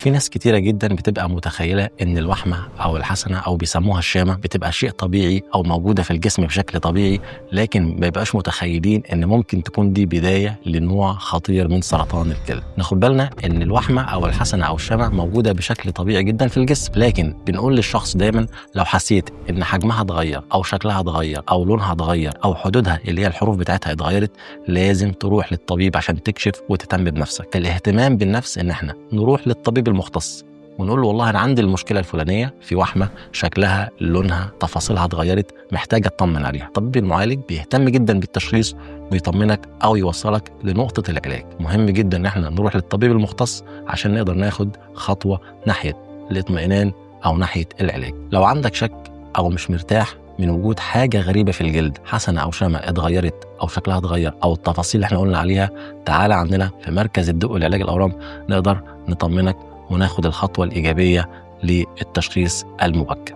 في ناس كتيرة جدا بتبقى متخيلة إن الوحمة أو الحسنة أو بيسموها الشامة بتبقى شيء طبيعي أو موجودة في الجسم بشكل طبيعي، لكن ما يبقاش متخيلين إن ممكن تكون دي بداية لنوع خطير من سرطان الكلى. ناخد بالنا إن الوحمة أو الحسنة أو الشامة موجودة بشكل طبيعي جدا في الجسم، لكن بنقول للشخص دايما لو حسيت إن حجمها اتغير أو شكلها اتغير أو لونها اتغير أو حدودها اللي هي الحروف بتاعتها اتغيرت، لازم تروح للطبيب عشان تكشف وتهتم بنفسك. الاهتمام بالنفس إن احنا نروح للطبيب المختص ونقول له والله أنا عندي المشكلة الفلانية في وحمة شكلها لونها تفاصيلها اتغيرت، محتاجة أطمن عليها. الطبيب المعالج بيهتم جدا بالتشخيص ويطمنك أو يوصلك لنقطة العلاج. مهم جدا إن احنا نروح للطبيب المختص عشان نقدر ناخد خطوة ناحية الاطمئنان أو ناحية العلاج. لو عندك شك أو مش مرتاح من وجود حاجة غريبة في الجلد، حسنة أو شامة اتغيرت أو شكلها اتغير أو التفاصيل اللي احنا قلنا عليها، تعالى عندنا في مركز الدق والعلاج الأورام نقدر نطمنك وناخد الخطوة الإيجابية للتشخيص المبكر.